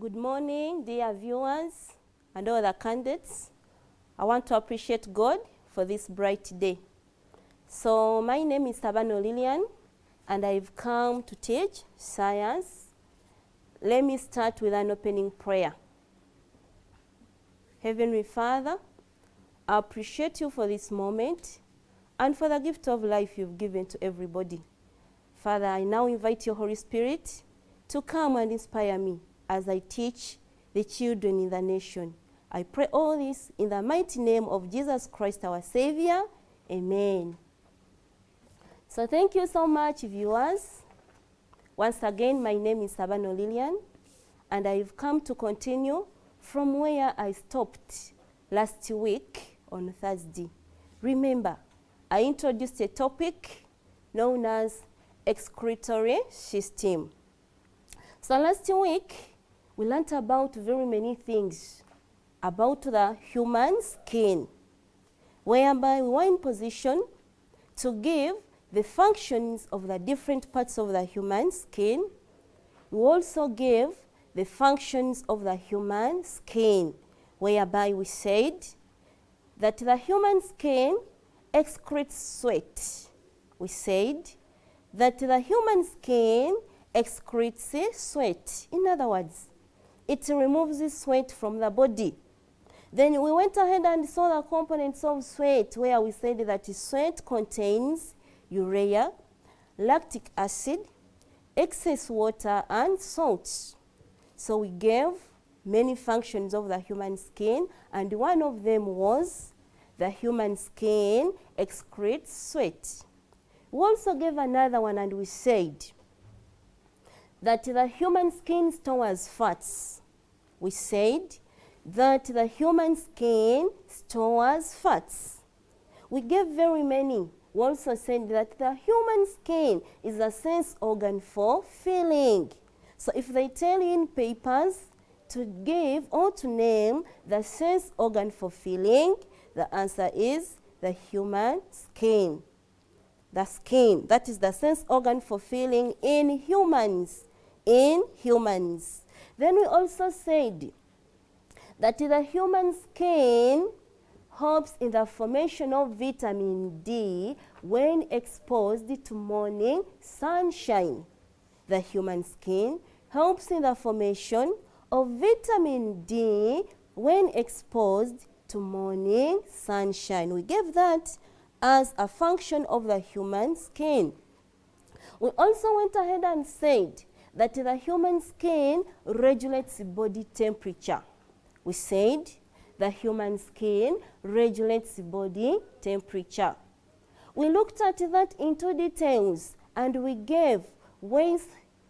Good morning, dear viewers and all the candidates. I want to appreciate God for this bright day. So my name is Vasodilation and I've come to teach science. Let me start with an opening prayer. Heavenly Father, I appreciate you for this moment and for the gift of life you've given to everybody. Father, I now invite your Holy Spirit to come and inspire me as I teach the children in the nation. I pray all this in the mighty name of Jesus Christ, our Savior. Amen. So thank you so much, viewers. Once again, my name is Vasodilation, and I've come to continue from where I stopped last week on Thursday. Remember, I introduced a topic known as excretory system. So last week, we learned about very many things about the human skin, whereby we were in position to give the functions of the different parts of the human skin. We also gave the functions of the human skin, whereby we said that the human skin excretes sweat. We said that the human skin excretes sweat. In other words, it removes the sweat from the body. Then we went ahead and saw the components of sweat, where we said that sweat contains urea, lactic acid, excess water, and salts. So we gave many functions of the human skin, and one of them was the human skin excretes sweat. We also gave another one, and we said that the human skin stores fats. We said that the human skin stores fats. We gave very many. We also said that the human skin is a sense organ for feeling. So if they tell you in papers to give or to name the sense organ for feeling, the answer is the human skin. The skin, that is the sense organ for feeling in humans. In humans. Then we also said that the human skin helps in the formation of vitamin D when exposed to morning sunshine. The human skin helps in the formation of vitamin D when exposed to morning sunshine. We gave that as a function of the human skin. We also went ahead and said that the human skin regulates body temperature. We said the human skin regulates body temperature. We looked at that into details, and we gave ways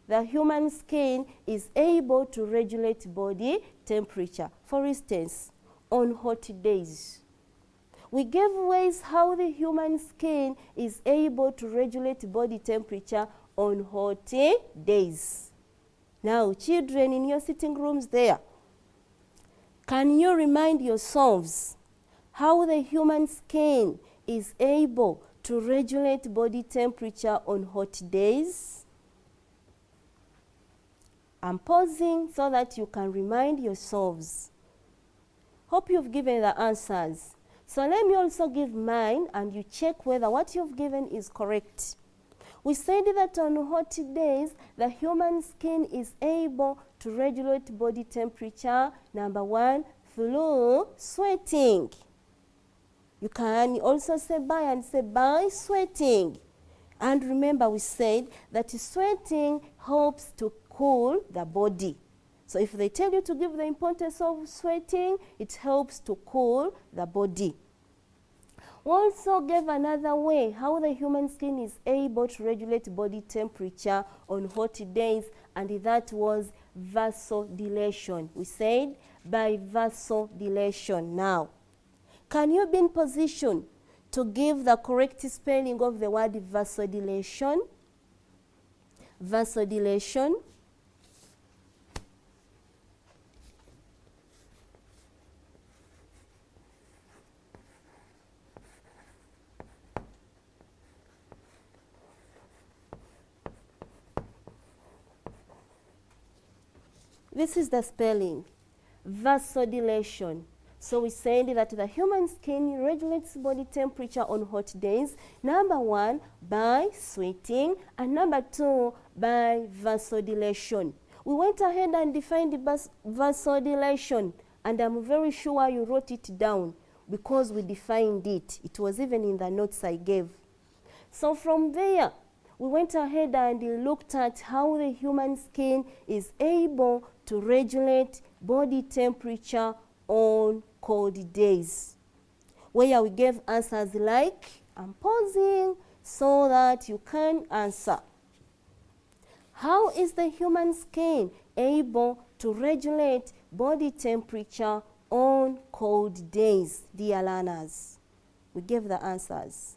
the human skin is able to regulate body temperature. For instance, on hot days, we gave ways how the human skin is able to regulate body temperature on hot days. Now, children in your sitting rooms there, can you remind yourselves how the human skin is able to regulate body temperature on hot days? I'm pausing so that you can remind yourselves. Hope you've given the answers. So let me also give mine, and you check whether what you've given is correct. We said that on hot days, the human skin is able to regulate body temperature, number one, through sweating. You can also say by sweating. And remember, we said that sweating helps to cool the body. So if they tell you to give the importance of sweating, it helps to cool the body. We also gave another way how the human skin is able to regulate body temperature on hot days, and that was vasodilation. We said by vasodilation. Now, can you be in position to give the correct spelling of the word vasodilation? Vasodilation. This is the spelling, vasodilation. So we said that the human skin regulates body temperature on hot days. Number 1, by sweating, and number 2, by vasodilation. We went ahead and defined vasodilation, and I'm very sure you wrote it down because we defined it. It was even in the notes I gave. So from there, we went ahead and looked at how the human skin is able to regulate body temperature on cold days, where we gave answers like, I'm pausing so that you can answer. How is the human skin able to regulate body temperature on cold days, dear learners? We gave the answers.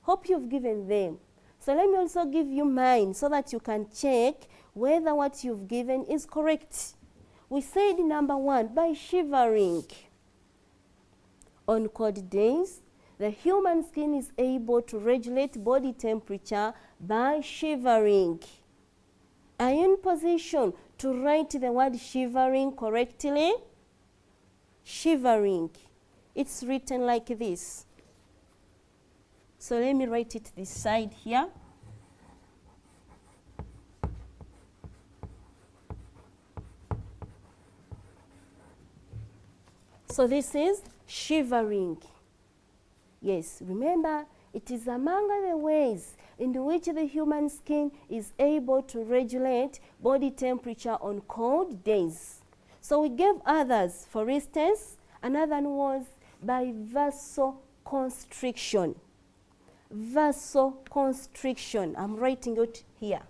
Hope you've given them. So let me also give you mine so that you can check whether what you've given is correct. We said number 1, by shivering. On cold days, the human skin is able to regulate body temperature by shivering. Are you in position to write the word shivering correctly? Shivering. It's written like this. So let me write it this side here. So this is shivering. Yes, remember, it is among the ways in which the human skin is able to regulate body temperature on cold days. So we gave others. For instance, another one was by vasoconstriction. Vasoconstriction. I'm writing it here.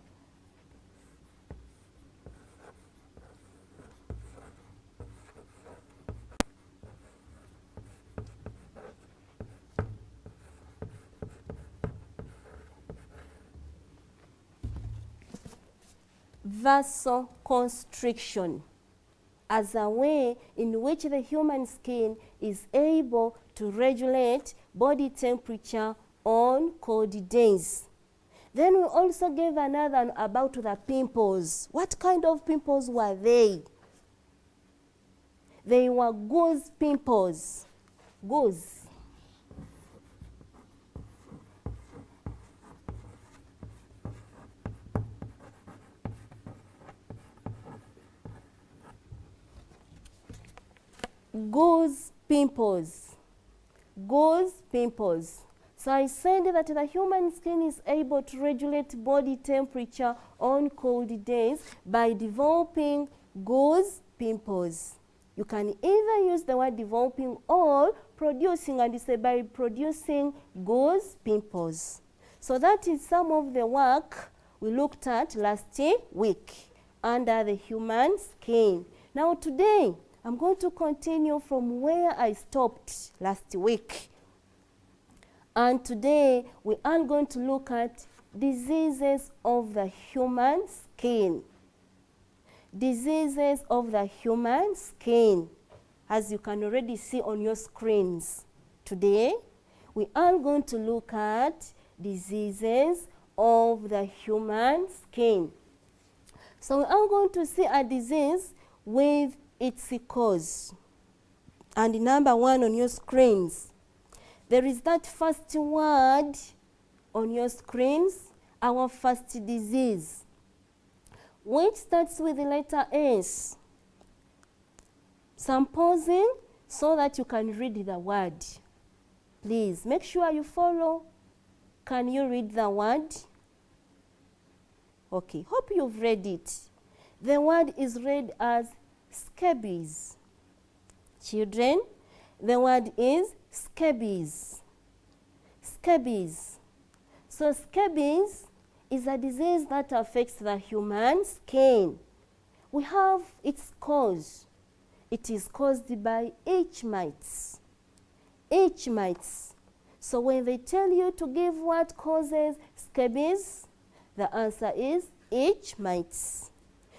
Vasoconstriction, as a way in which the human skin is able to regulate body temperature on cold days. Then we also gave another about the pimples. What kind of pimples were they? They were goose pimples. Goose. Goose pimples. Goose pimples. So I said that the human skin is able to regulate body temperature on cold days by developing goose pimples. You can either use the word developing or producing, and you say by producing goose pimples. So that is some of the work we looked at last week under the human skin. Now today, I'm going to continue from where I stopped last week. And today, we are going to look at diseases of the human skin. Diseases of the human skin. As you can already see on your screens. Today, we are going to look at diseases of the human skin. So we are going to see a disease with its cause. And number 1 on your screens, there is that first word on your screens, our first disease, which starts with the letter S. So I'm pausing so that you can read the word. Please make sure you follow. Can you read the word? Okay, hope you've read it. The word is read as scabies. Children, the word is scabies. Scabies. So scabies is a disease that affects the human skin. We have its cause. It is caused by itch mites. Itch mites. So when they tell you to give what causes scabies, the answer is itch mites.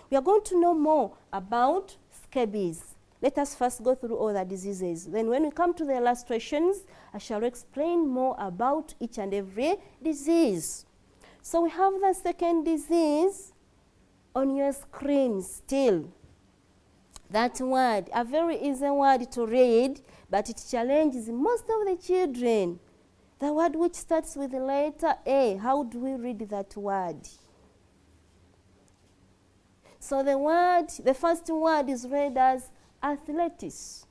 We are going to know more about scabies. Let us first go through all the diseases. Then when we come to the illustrations, I shall explain more about each and every disease. So we have the second disease on your screen still. That word, a very easy word to read, but it challenges most of the children. The word which starts with the letter A, how do we read that word? So the first word is read as athletics.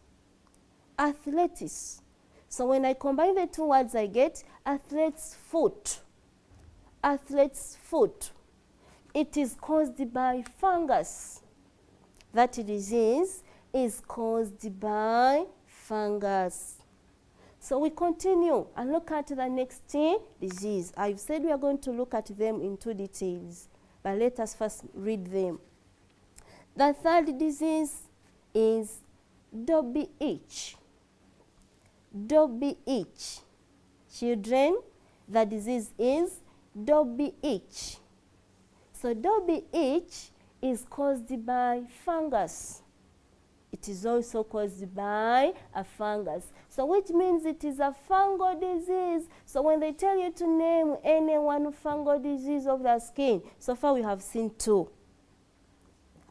Athletics. So when I combine the two words, I get athlete's foot. Athlete's foot. It is caused by fungus. That disease is caused by fungus. So we continue and look at the next disease. I've said we are going to look at them in two details, but let us first read them. The third disease is Dhobi itch. Dhobi itch. Children, the disease is Dhobi itch. So Dhobi itch is caused by fungus. It is also caused by a fungus. So which means it is a fungal disease. So when they tell you to name any one fungal disease of the skin, so far we have seen two.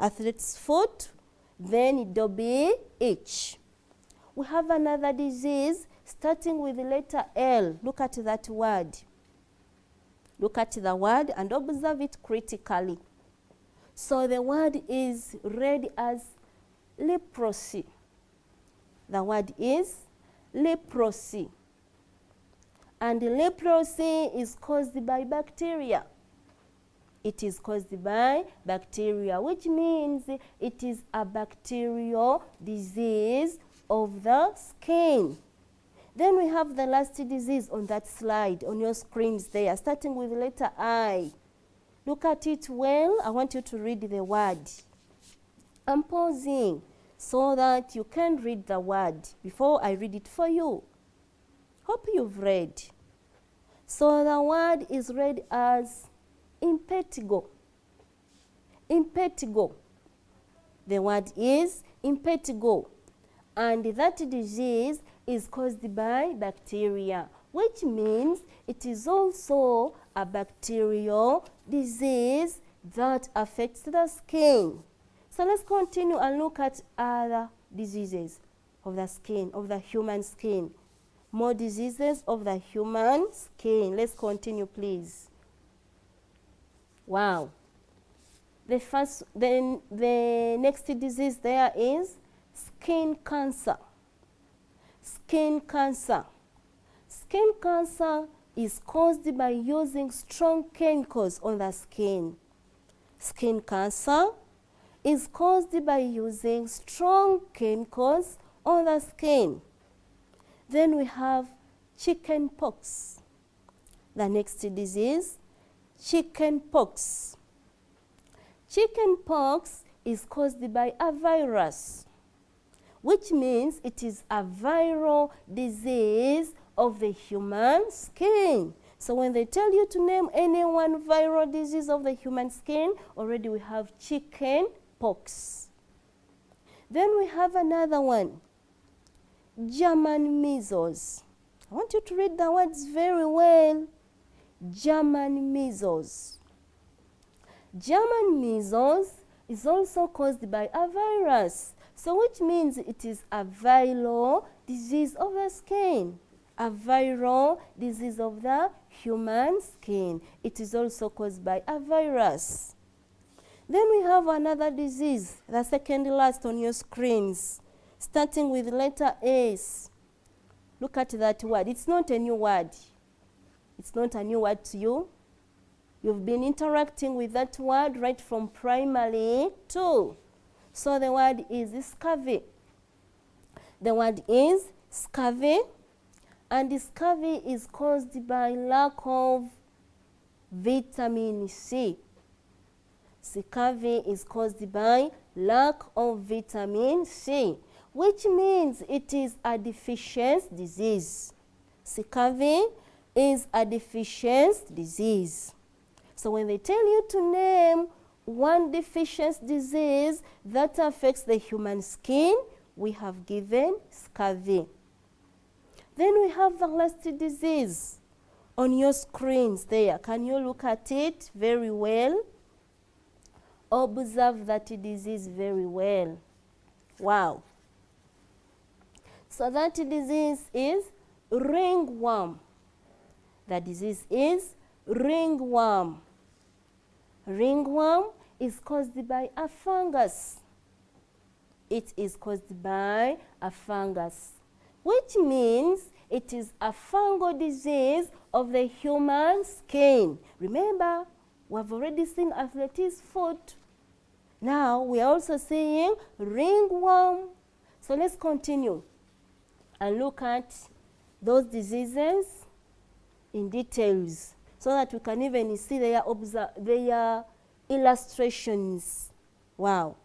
Athlete's foot, then Dhobi itch. We have another disease starting with the letter L. Look at that word. Look at the word and observe it critically. So the word is read as leprosy. The word is leprosy. And leprosy is caused by bacteria. It is caused by bacteria, which means it is a bacterial disease of the skin. Then we have the last disease on that slide on your screens there, starting with the letter I. Look at it well. I want you to read the word. I'm pausing so that you can read the word before I read it for you. Hope you've read. So the word is read as impetigo. Impetigo. The word is impetigo. And that disease is caused by bacteria, which means it is also a bacterial disease that affects the skin. So let's continue and look at other diseases of the skin, of the human skin. More diseases of the human skin. Let's continue, please. Wow. The next disease there is skin cancer. Skin cancer. Skin cancer is caused by using strong chemicals on the skin. Skin cancer is caused by using strong chemicals on the skin. Then we have chicken pox. The next disease, chicken pox. Chicken pox is caused by a virus, which means it is a viral disease of the human skin. So when they tell you to name any one viral disease of the human skin, already we have chicken pox. Then we have another one, German measles. I want you to read the words very well. German measles. German measles is also caused by a virus. So which means it is a viral disease of the skin. A viral disease of the human skin. It is also caused by a virus. Then we have another disease, the second last on your screens, starting with letter S. Look at that word. It's not a new word. It's not a new word to you. You've been interacting with that word right from primary 2. So the word is scurvy. The word is scurvy, and scurvy is caused by lack of vitamin C. Scurvy is caused by lack of vitamin C, which means it is a deficiency disease. Scurvy is a deficiency disease. So when they tell you to name one deficiency disease that affects the human skin, we have given scurvy. Then we have the last disease on your screens there. Can you look at it very well? Observe that disease very well. Wow. So that disease is ringworm. The disease is ringworm. Ringworm is caused by a fungus. It is caused by a fungus, which means it is a fungal disease of the human skin. Remember, we have already seen athlete's foot. Now we are also seeing ringworm. So let's continue and look at those diseases in details so that we can even see their illustrations. Wow.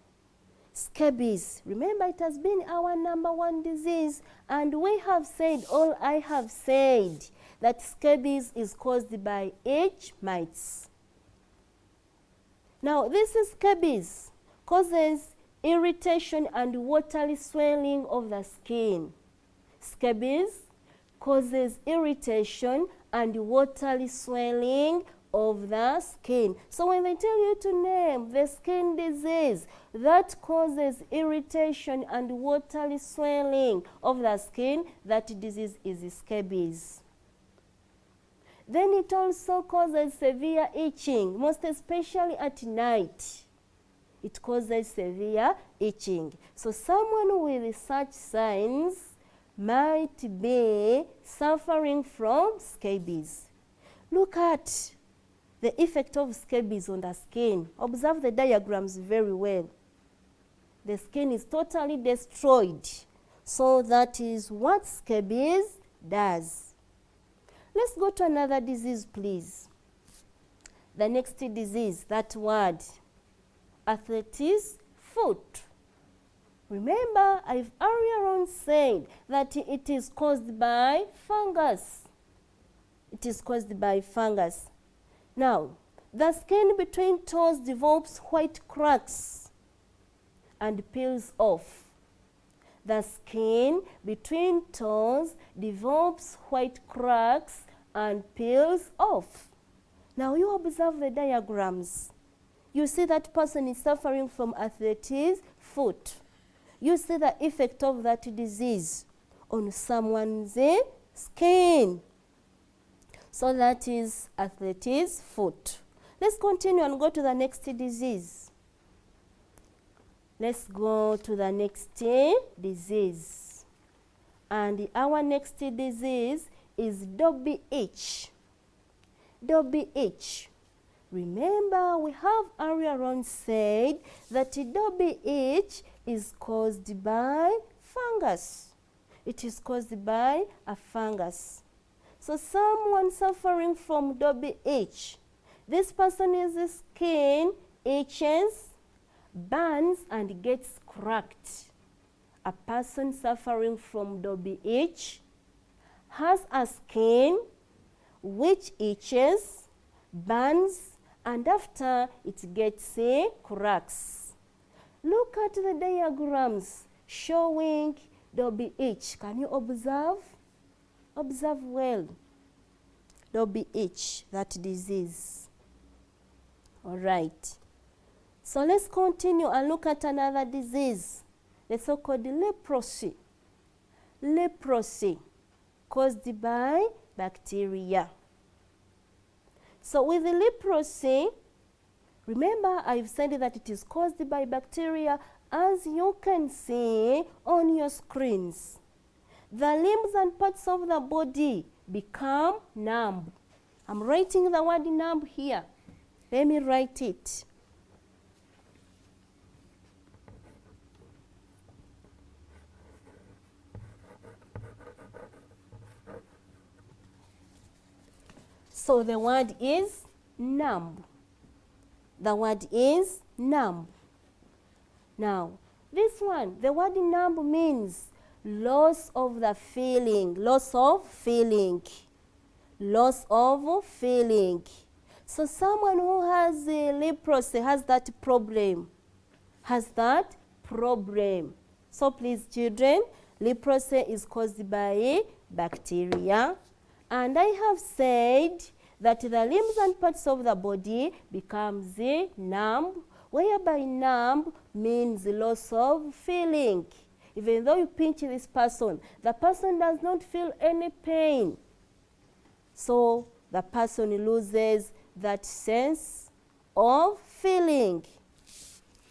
Scabies. Remember, it has been our #1 disease, and we have said, all I have said, that scabies is caused by itch mites. Now, this scabies causes irritation and watery swelling of the skin. Scabies causes irritation and watery swelling of the skin. So when they tell you to name the skin disease that causes irritation and watery swelling of the skin, that disease is scabies. Then it also causes severe itching, most especially at night. It causes severe itching. So someone with such signs might be suffering from scabies. Look at the effect of scabies on the skin. Observe the diagrams very well. The skin is totally destroyed. So that is what scabies does. Let's go to another disease, please. The next disease, that word, athlete's foot. Remember, I've earlier on said that it is caused by fungus. It is caused by fungus. Now, the skin between toes develops white cracks and peels off. The skin between toes develops white cracks and peels off. Now you observe the diagrams. You see that person is suffering from athlete's foot. You see the effect of that disease on someone's skin. So that is athlete's foot. Let's continue and go to the next disease. Let's go to the next disease. And our next disease is Dhobi itch. Dhobi itch. Remember, we have earlier on said that Dhobi itch is caused by fungus. It is caused by a fungus. So someone suffering from Dhobi itch, this person's skin itches, burns, and gets cracked. A person suffering from Dhobi itch has a skin which itches, burns, and after it gets cracks. Look at the diagrams showing Dhobi itch. Can you observe? Observe well. Dhobi itch, that disease. All right. So let's continue and look at another disease, the so-called leprosy. Leprosy, caused by bacteria. So with the leprosy, remember I've said that it is caused by bacteria, as you can see on your screens. The limbs and parts of the body become numb. I'm writing the word numb here. Let me write it. So the word is numb. The word is numb. Now, this one, the word numb means loss of the feeling, loss of feeling, loss of feeling. So someone who has leprosy has that problem, So please, children, leprosy is caused by bacteria. And I have said that the limbs and parts of the body becomes numb whereby numb means loss of feeling. Even though you pinch this person, the person does not feel any pain. So the person loses that sense of feeling.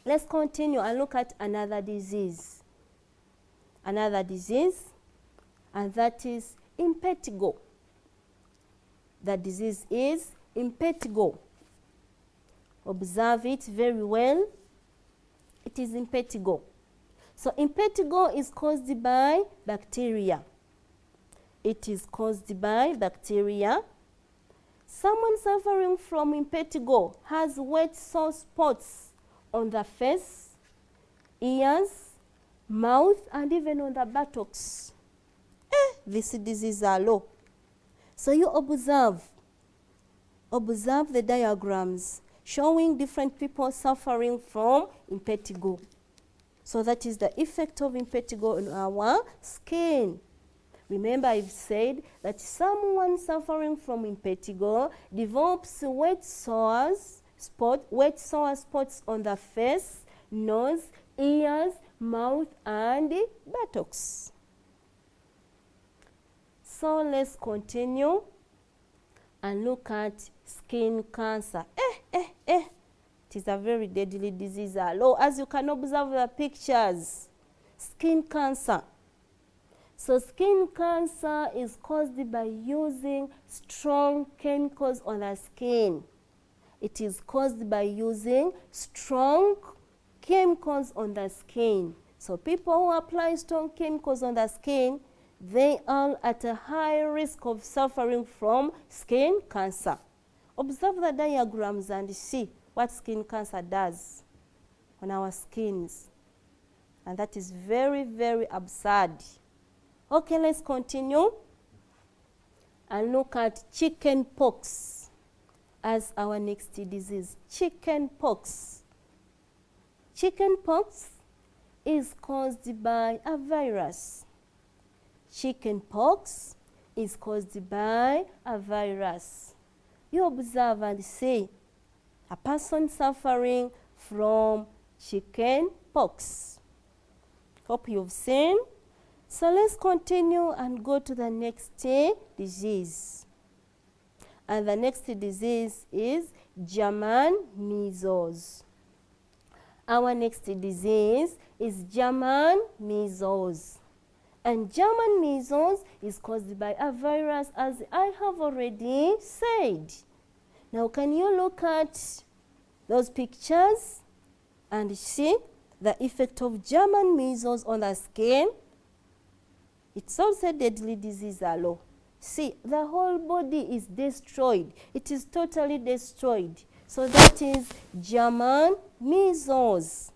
Let's continue and look at another disease. Another disease, and that is impetigo. The disease is impetigo. Observe it very well. It is impetigo. So impetigo is caused by bacteria. It is caused by bacteria. Someone suffering from impetigo has wet sore spots on the face, ears, mouth, and even on the buttocks. This disease are low. So you observe the diagrams showing different people suffering from impetigo. So that is the effect of impetigo on our skin. Remember, I've said that someone suffering from impetigo develops wet sore spots on the face, nose, ears, mouth, and buttocks. So let's continue and look at skin cancer. It is a very deadly disease. As you can observe the pictures, skin cancer. So skin cancer is caused by using strong chemicals on the skin. It is caused by using strong chemicals on the skin. So people who apply strong chemicals on the skin, they are at a high risk of suffering from skin cancer. Observe the diagrams and see what skin cancer does on our skins. And that is very, very absurd. Okay, let's continue and look at chicken pox as our next disease. Chicken pox. Chicken pox is caused by a virus. Chicken pox is caused by a virus. You observe and see a person suffering from chicken pox. Hope you've seen. So let's continue and go to the next disease. And the next disease is German measles. Our next disease is German measles. And German measles is caused by a virus, as I have already said. Now, can you look at those pictures and see the effect of German measles on the skin? It's also deadly disease. See, the whole body is destroyed. It is totally destroyed. So that is German measles.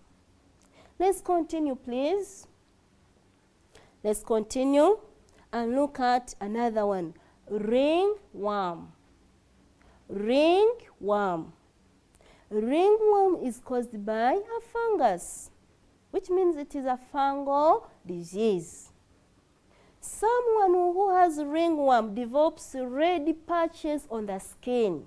Let's continue, please. Let's continue and look at another one. Ringworm. Ringworm. Ringworm is caused by a fungus, which means it is a fungal disease. Someone who has ringworm develops red patches on the skin.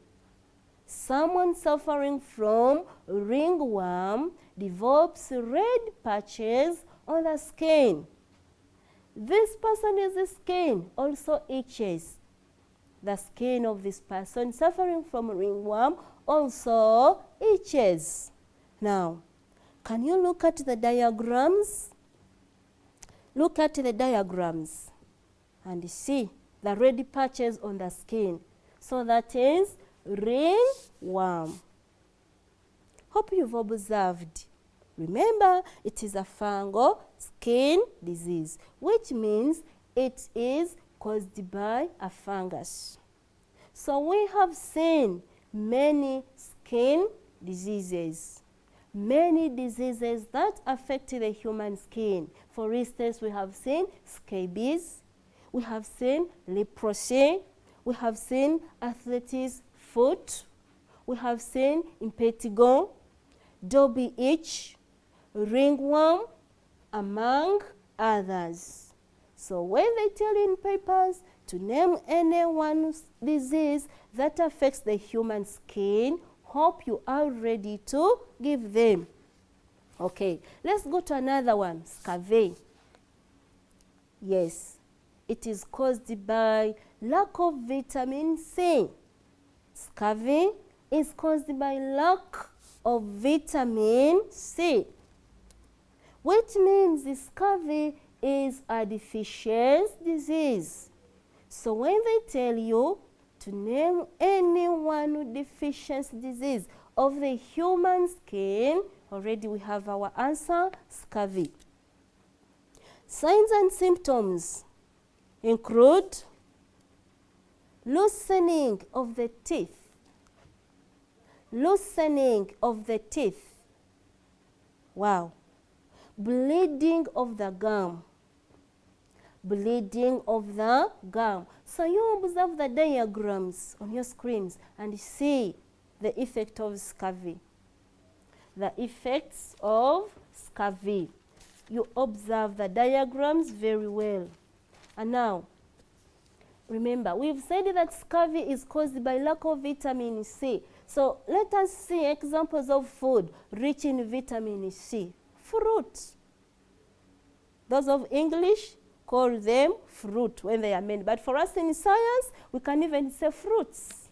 Someone suffering from ringworm develops red patches on the skin. This person's skin also itches. The skin of this person suffering from ringworm also itches. Now, can you look at the diagrams? Look at the diagrams and see the red patches on the skin. So that is ringworm. Hope you've observed. Remember, it is a fungal skin disease, which means it is caused by a fungus. So we have seen many skin diseases. Many diseases that affect the human skin. For instance, we have seen scabies, we have seen leprosy, we have seen athlete's foot, we have seen impetigo, Dhobi itch, ringworm, among others. So when they tell you in papers to name any one disease that affects the human skin, hope you are ready to give them. Okay, let's go to another one, scurvy. Yes, it is caused by lack of vitamin C. Scurvy is caused by lack of vitamin C, which means the scurvy is a deficiency disease. So when they tell you to name anyone with deficiency disease of the human skin, already we have our answer, scurvy. Signs and symptoms include loosening of the teeth, loosening of the teeth, wow, bleeding of the gum, bleeding of the gum. So you observe the diagrams on your screens and see the effect of scurvy. The effects of scurvy. You observe the diagrams very well. And now, remember, we've said that scurvy is caused by lack of vitamin C. So let us see examples of food rich in vitamin C. Fruit. Those of English call them fruit when they are made. But for us in science, we can even say fruits.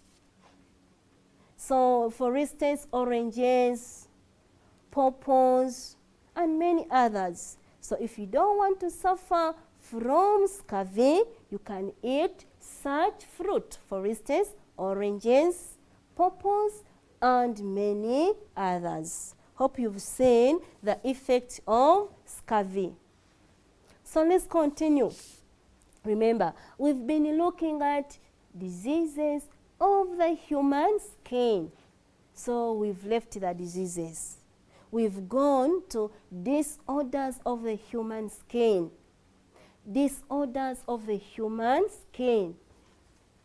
So for instance, oranges, pawpaws, and many others. So if you don't want to suffer from scurvy, you can eat such fruit. For instance, oranges, pawpaws, and many others. Hope you've seen the effect of scurvy. So let's continue. Remember, we've been looking at diseases of the human skin. So we've left the diseases. We've gone to disorders of the human skin. Disorders of the human skin.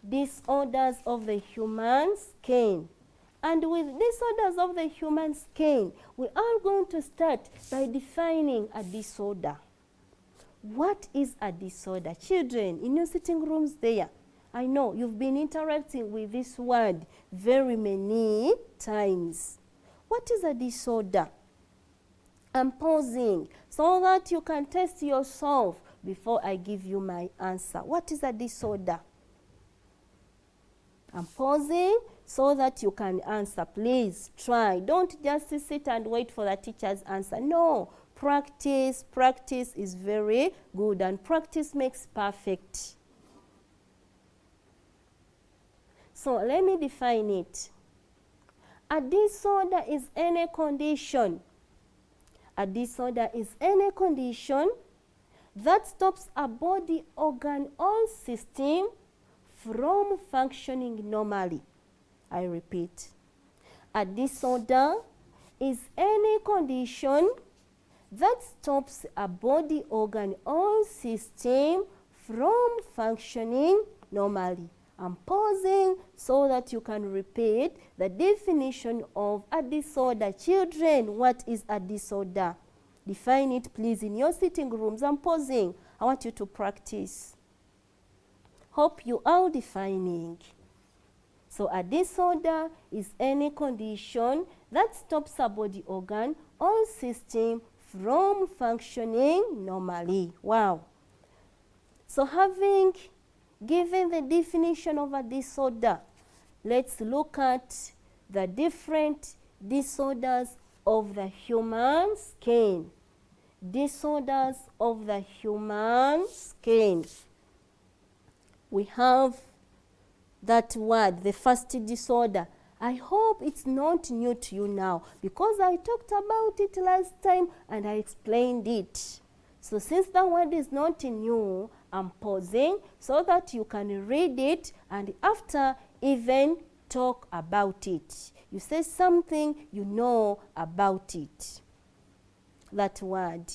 Disorders of the human skin. And with disorders of the human skin, we are going to start by defining a disorder. What is a disorder? Children, in your sitting rooms there, I know you've been interacting with this word very many times. What is a disorder? I'm pausing so that you can test yourself before I give you my answer. What is a disorder? I'm pausing so that you can answer. Please try. Don't just sit and wait for the teacher's answer. No. Practice. Practice is very good, and practice makes perfect. So let me define it. A disorder is any condition. A disorder is any condition that stops a body organ or system from functioning normally. I repeat. A disorder is any condition that stops a body organ or system from functioning normally. I'm pausing so that you can repeat the definition of a disorder. Children, what is a disorder? Define it, please, in your sitting rooms. I'm pausing. I want you to practice. Hope you are defining. So a disorder is any condition that stops a body organ or system from functioning normally. Wow. So having given the definition of a disorder, let's look at the different disorders of the human skin. Disorders of the human skin. We have that word, the first disorder. I hope it's not new to you now because I talked about it last time and I explained it. So since the word is not new, I'm pausing so that you can read it and after even talk about it. You say something you know about it. That word.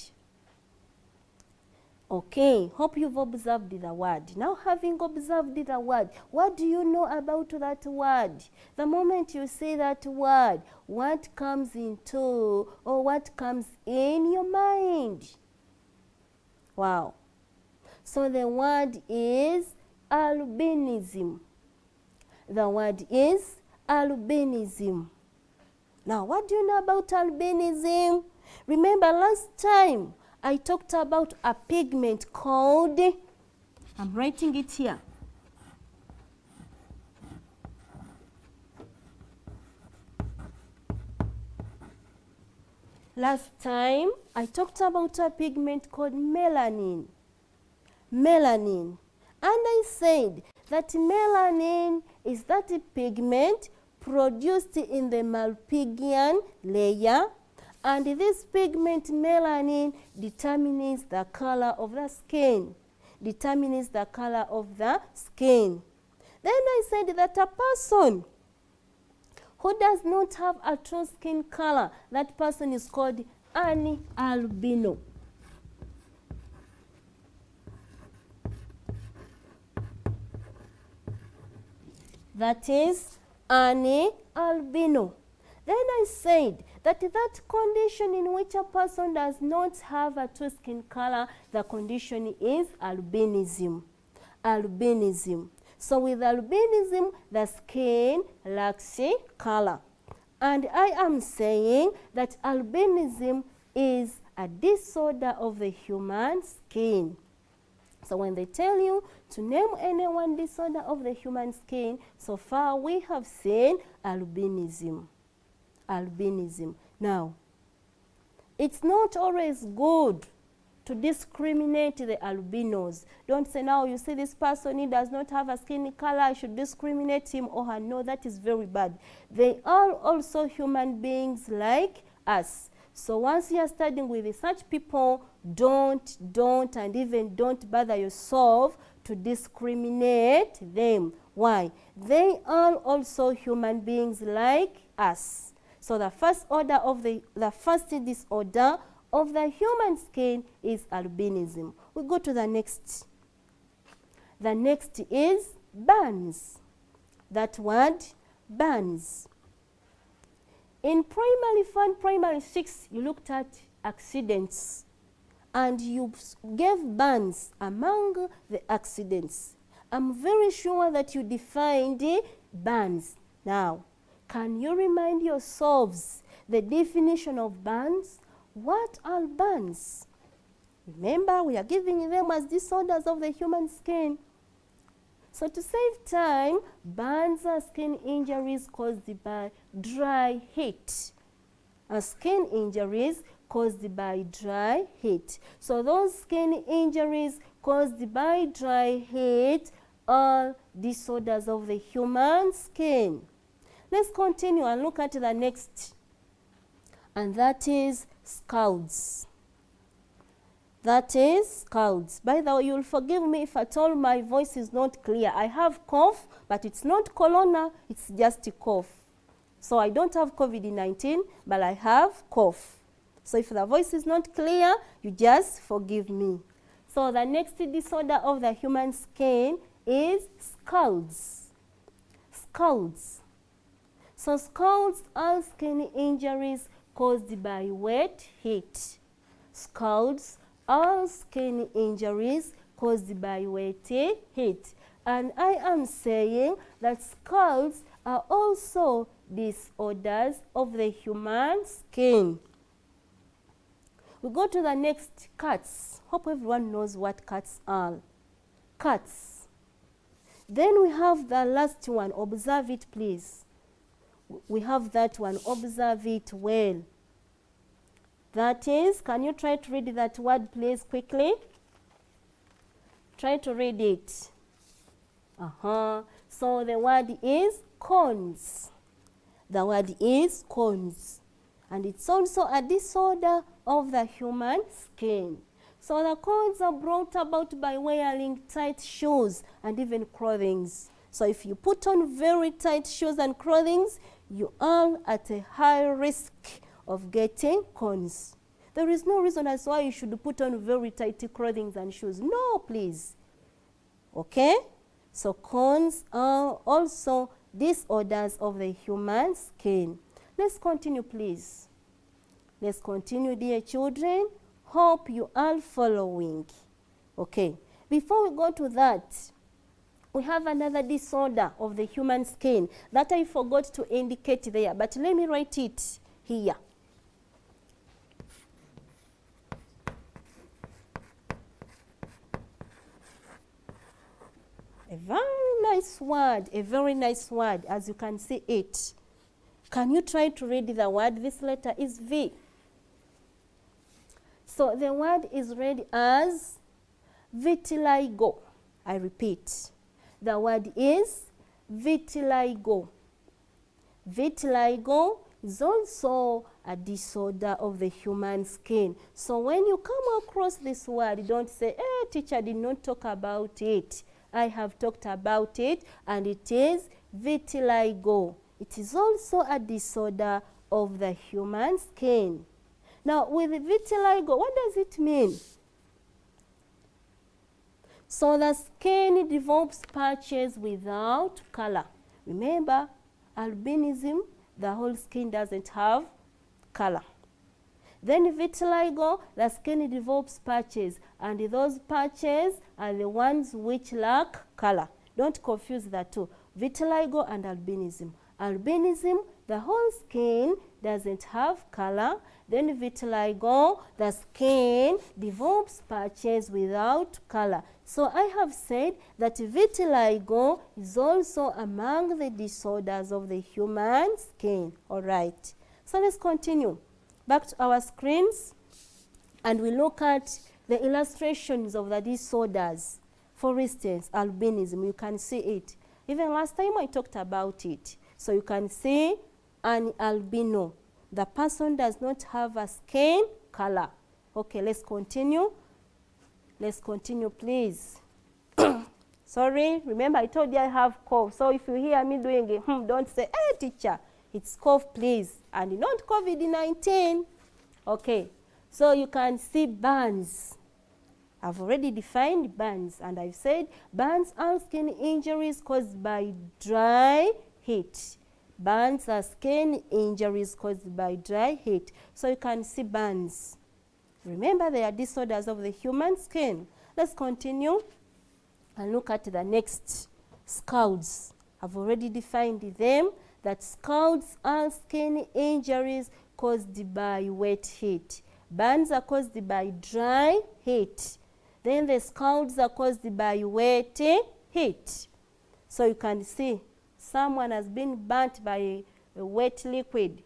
Okay, hope you've observed the word. Now having observed the word, what do you know about that word? The moment you say that word, what comes into or what comes in your mind? Wow. So the word is albinism. The word is albinism. Now, what do you know about albinism? Remember last time I talked about a pigment called, I'm writing it here. Last time I talked about a pigment called melanin. Melanin. And I said that melanin is that pigment produced in the Malpighian layer, and this pigment melanin determines the color of the skin. Determines the color of the skin. Then I said that a person who does not have a true skin color, that person is called an albino. That is an albino. Then I said that that condition in which a person does not have a true skin color, the condition is albinism. Albinism. So with albinism, the skin lacks color. And I am saying that albinism is a disorder of the human skin. So when they tell you to name any one disorder of the human skin, so far we have seen albinism. Albinism. Now, it's not always good to discriminate the albinos. Don't say, now you see this person, he does not have a skin color, I should discriminate him or her. No, that is very bad. They are also human beings like us. So once you are studying with such people, don't and even don't bother yourself to discriminate them. Why? They are also human beings like us. So the first order of the first disorder of the human skin is albinism. We go to the next. The next is burns. That word, burns. In primary 1, primary 6, you looked at accidents and you gave burns among the accidents. I'm very sure that you defined burns. Now, can you remind yourselves the definition of burns? What are burns? Remember, we are giving them as disorders of the human skin. So to save time, burns are skin injuries caused by dry heat. Skin injuries caused by dry heat. So those skin injuries caused by dry heat are disorders of the human skin. Let's continue and look at the next. And that is scalds. That is scalds. By the way, you'll forgive me if at all my voice is not clear. I have cough, but it's not corona, it's just a cough. So I don't have COVID-19, but I have cough. So if the voice is not clear, you just forgive me. So the next disorder of the human skin is scalds. Scalds. So scalds are skin injuries caused by wet heat. Scalds are skin injuries caused by wet heat. And I am saying that scalds are also disorders of the human skin. We go to the next, cuts. Hope everyone knows what cuts are. Cuts. Then we have the last one. Observe it, please. We have that one. Observe it well. That is, can you try to read that word, please, quickly? Try to read it. So the word is corns. The word is corns. And it's also a disorder of the human skin. So the corns are brought about by wearing tight shoes and even clothing. So if you put on very tight shoes and clothing, you are at a high risk of getting corns. There is no reason as why you should put on very tight clothing and shoes. No, please. Okay? So corns are also disorders of the human skin. Let's continue, please. Let's continue, dear children. Hope you are following. Okay. Before we go to that, We have another disorder of the human skin that I forgot to indicate there, but let me write it here. A very nice word, as you can see it. Can you try to read the word? This letter is V. So the word is read as vitiligo. I repeat, the word is vitiligo. Vitiligo is also a disorder of the human skin. So when you come across this word, don't say, teacher did not talk about it. I have talked about it, and it is vitiligo. It is also a disorder of the human skin. Now, with vitiligo, what does it mean? So the skin develops patches without color. Remember, albinism, the whole skin doesn't have color. Then vitiligo, the skin develops patches, and those patches are the ones which lack color. Don't confuse the two, vitiligo and albinism. Albinism, the whole skin doesn't have color. Then vitiligo, the skin develops patches without color. So I have said that vitiligo is also among the disorders of the human skin. All right. So let's continue. Back to our screens, and we look at the illustrations of the disorders. For instance, albinism, you can see it. Even last time I talked about it. So you can see an albino. The person does not have a skin color. Okay, let's continue. Let's continue, please. Sorry, remember I told you I have cough. So if you hear me doing it, don't say, hey, teacher, it's cough, please. And not COVID-19. Okay, so you can see burns. I've already defined burns, and I've said burns are skin injuries caused by dry heat. Burns are skin injuries caused by dry heat. So you can see burns. Remember, they are disorders of the human skin. Let's continue and look at the next. Scalds. I've already defined them, that scalds are skin injuries caused by wet heat. Burns are caused by dry heat. Then the scalds are caused by wet heat. So you can see someone has been burnt by a wet liquid,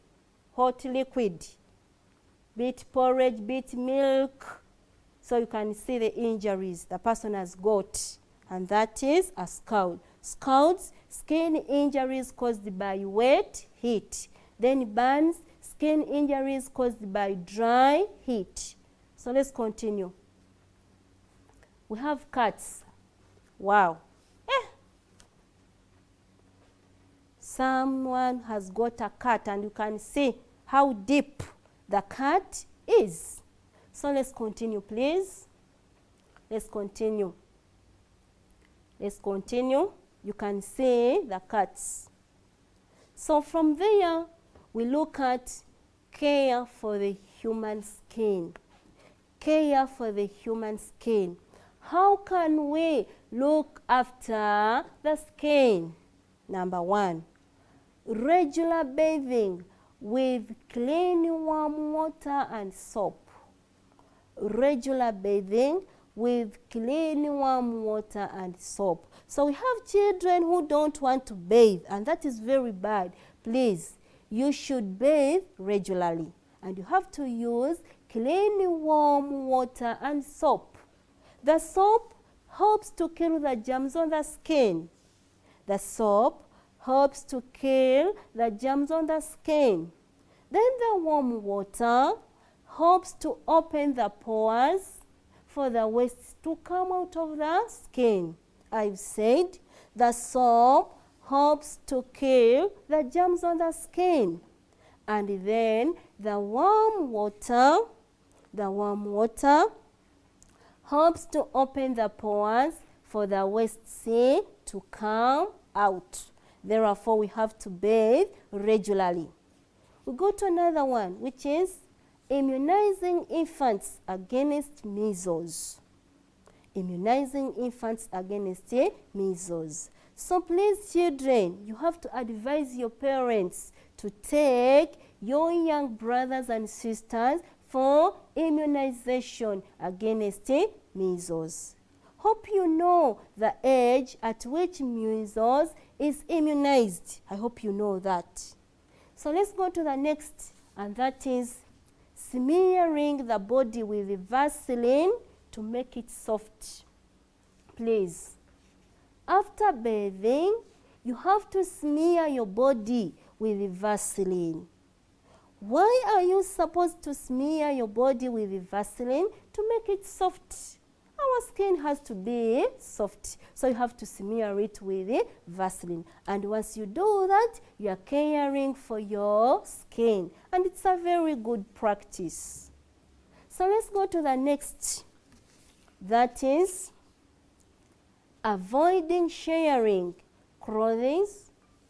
hot liquid, be it porridge, be it milk. So you can see the injuries the person has got, and that is a scald. Scalds, skin injuries caused by wet heat. Then burns, skin injuries caused by dry heat. So let's continue. We have cuts. Wow. Someone has got a cut, and you can see how deep the cut is. So let's continue, please. Let's continue. Let's continue. You can see the cuts. So from there, we look at care for the human skin. Care for the human skin. How can we look after the skin? Number one, regular bathing with clean warm water and soap. Regular bathing with clean warm water and soap. So we have children who don't want to bathe, and that is very bad. Please, you should bathe regularly, and you have to use clean warm water and soap. The soap helps to kill the germs on the skin. The soap helps to kill the germs on the skin. Then the warm water helps to open the pores for the waste to come out of the skin. I've said the soap helps to kill the germs on the skin. And then the warm water helps to open the pores for the waste sea to come out. Therefore, we have to bathe regularly. We go to another one, which is immunizing infants against measles. immunizing infants against measles. So please, children, you have to advise your parents to take your young brothers and sisters for immunization against measles. Hope you know the age at which measles is immunized. I hope you know that. So let's go to the next, and that is smearing the body with Vaseline to make it soft. Please, after bathing, you have to smear your body with Vaseline. Why are you supposed to smear your body with Vaseline? To make it soft. Our skin has to be soft, so you have to smear it with Vaseline. And once you do that, you are caring for your skin, and it's a very good practice. So let's go to the next. That is avoiding sharing clothing,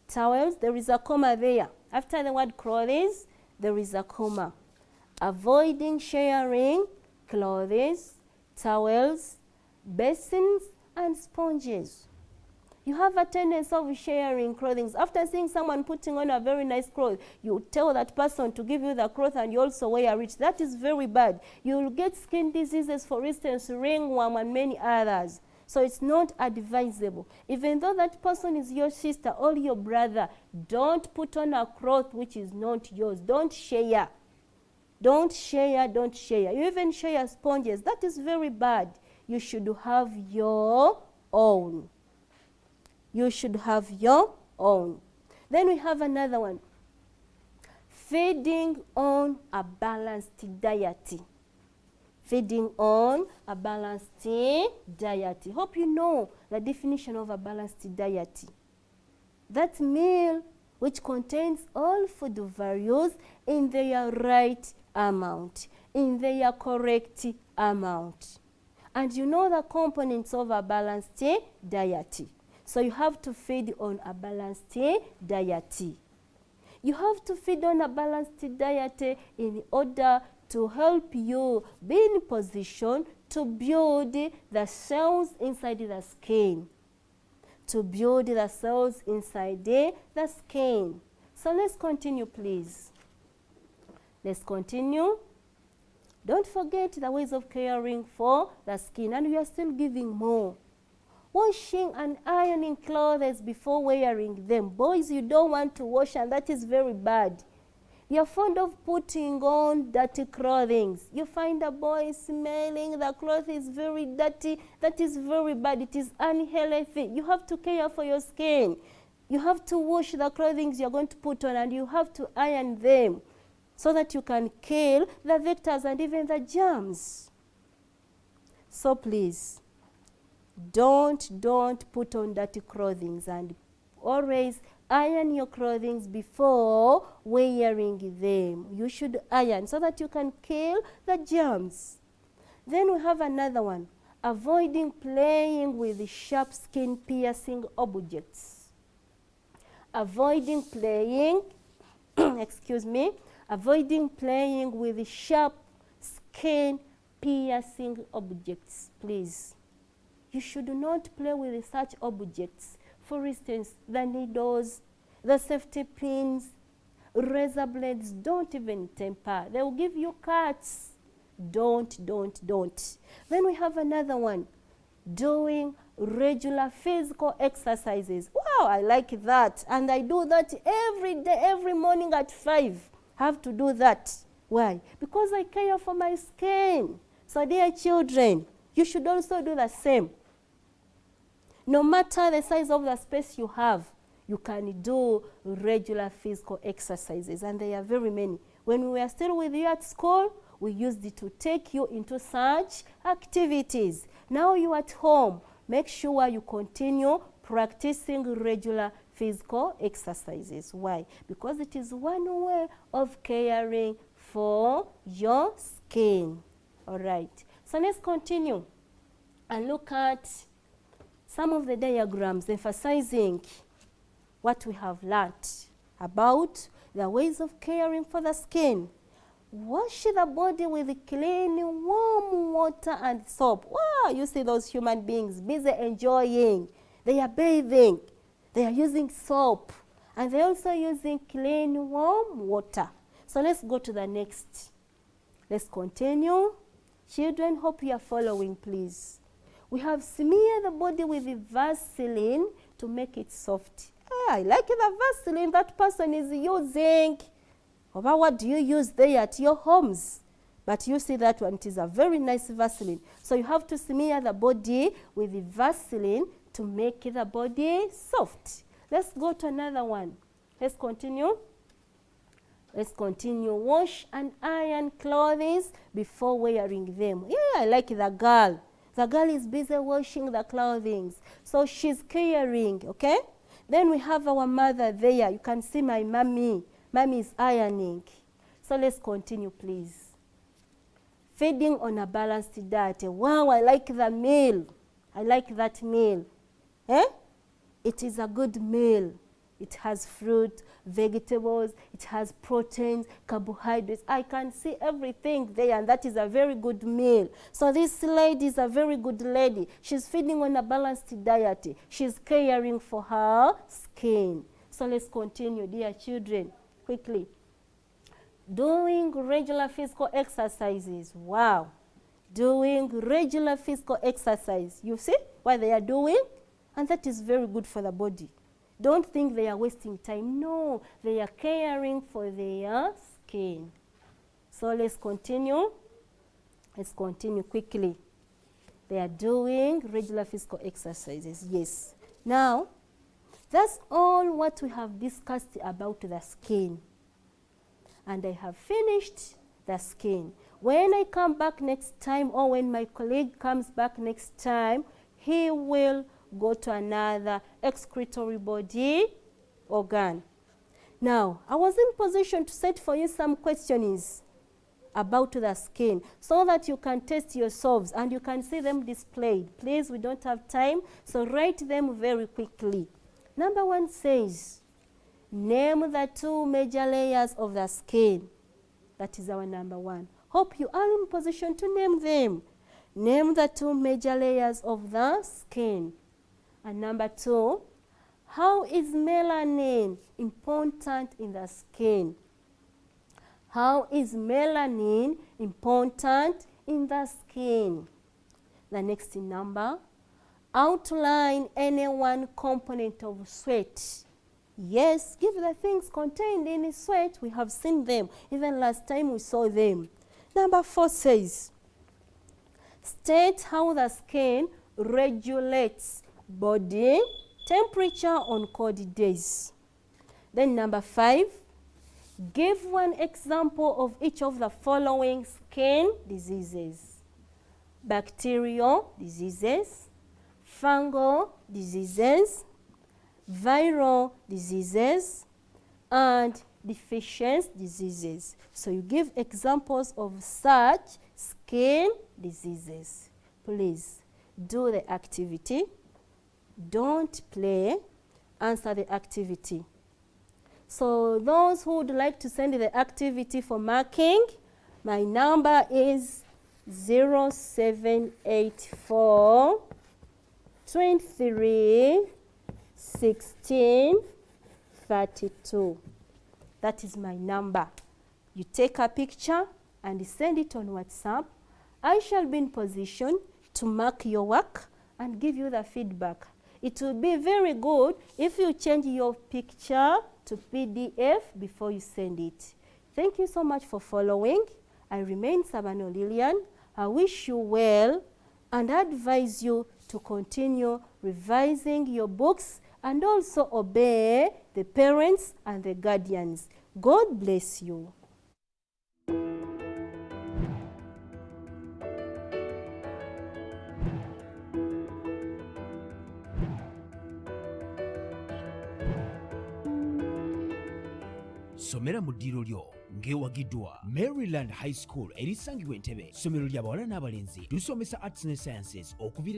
towels. There is a comma there. After the word clothes, there is a comma. Avoiding sharing clothes, towels, basins, and sponges. You have a tendency of sharing clothing. After seeing someone putting on a very nice cloth, you tell that person to give you the cloth and you also wear it. That is very bad. You will get skin diseases, for instance, ringworm and many others. So it's not advisable. Even though that person is your sister or your brother, don't put on a cloth which is not yours. Don't share. Don't share, don't share. You even share sponges. That is very bad. You should have your own. You should have your own. Then we have another one. Feeding on a balanced diet. Feeding on a balanced diet. Hope you know the definition of a balanced diet. That meal which contains all food values in their right amount, in their correct amount. And you know the components of a balanced diet. So you have to feed on a balanced diet. You have to feed on a balanced diet in order to help you be in position to build the cells inside the skin. To build the cells inside the skin. So let's continue, please. Let's continue. Don't forget the ways of caring for the skin, and we are still giving more. Washing and ironing clothes before wearing them. Boys, you don't want to wash, and that is very bad. You're fond of putting on dirty clothing. You find a boy smelling, the cloth is very dirty. That is very bad. It is unhealthy. You have to care for your skin. You have to wash the clothing you're going to put on, and you have to iron them so that you can kill the vectors and even the germs. So please, don't put on dirty clothing, and always iron your clothing before wearing them. You should iron so that you can kill the germs. Then we have another one. Avoiding playing with sharp skin piercing objects. Avoiding playing, avoiding playing with sharp skin piercing objects, please. You should not play with such objects. For instance, the needles, the safety pins, razor blades. Don't even temper. They will give you cuts. Don't. Then we have another one. Doing regular physical exercises. Wow, I like that. And I do that every day, every morning at 5. I have to do that. Why? Because I care for my skin. So dear children, you should also do the same. No matter the size of the space you have, you can do regular physical exercises, and there are very many. When we were still with you at school, we used it to take you into such activities. Now you at home, make sure you continue practicing regular physical exercises. Why? Because it is one way of caring for your skin. All right. So let's continue and look at some of the diagrams emphasizing what we have learned about the ways of caring for the skin. Wash the body with clean, warm water and soap. Wow, you see those human beings busy enjoying. They are bathing. They are using soap. And they're also using clean, warm water. So let's go to the next. Let's continue. Children, hope you are following, please. We have smeared the body with the Vaseline to make it soft. I like the Vaseline that person is using. Over what do you use there at your homes? But you see that one, it is a very nice Vaseline. So you have to smear the body with the Vaseline to make the body soft. Let's go to another one. Let's continue. Let's continue. Wash and iron clothes before wearing them. Yeah, I like the girl. The girl is busy washing the clothing. So she's caring, okay? Then we have our mother there. You can see my mommy. Mommy is ironing. So let's continue, please. Feeding on a balanced diet. Wow, I like the meal. I like that meal. Eh? It is a good meal. It has fruit, vegetables, it has proteins, carbohydrates. I can see everything there, and that is a very good meal. So this lady is a very good lady. She's feeding on a balanced diet. She's caring for her skin. So let's continue, dear children, quickly. Doing regular physical exercises. Wow. Doing regular physical exercise. You see what they are doing? And that is very good for the body. Don't think they are wasting time. No, they are caring for their skin. So let's continue. Let's continue quickly. They are doing regular physical exercises. Yes. Now, that's all what we have discussed about the skin. And I have finished the skin. When I come back next time, or when my colleague comes back next time, he will go to another excretory body organ. Now, I was in position to set for you some questions about the skin so that you can test yourselves and you can see them displayed. Please, we don't have time, so write them very quickly. Number 1 says, name the 2 major layers of the skin. That is our number 1. Hope you are in position to name them. Name the 2 major layers of the skin. And number 2, how is melanin important in the skin? How is melanin important in the skin? The next number, outline any one component of sweat. Yes, give the things contained in sweat. We have seen them. Even last time we saw them. Number 4 says, state how the skin regulates body temperature on cold days. Then number 5, give one example of each of the following skin diseases: bacterial diseases, fungal diseases, viral diseases, and deficiency diseases. So you give examples of such skin diseases. Please do the activity. Don't play. Answer the activity. So those who would like to send the activity for marking, my number is 0784 23 16 32. That is my number. You take a picture and send it on WhatsApp. I shall be in position to mark your work and give you the feedback. It will be very good if you change your picture to PDF before you send it. Thank you so much for following. I remain Sabano Lillian. I wish you well and advise you to continue revising your books and also obey the parents and the guardians. God bless you. Someramuddiirolyo ng'ewagiddwa Maryland High School erisangibwa Entebbe. Ssomero lya bawala n'abalenzi tusomesa arts ne sciences okubira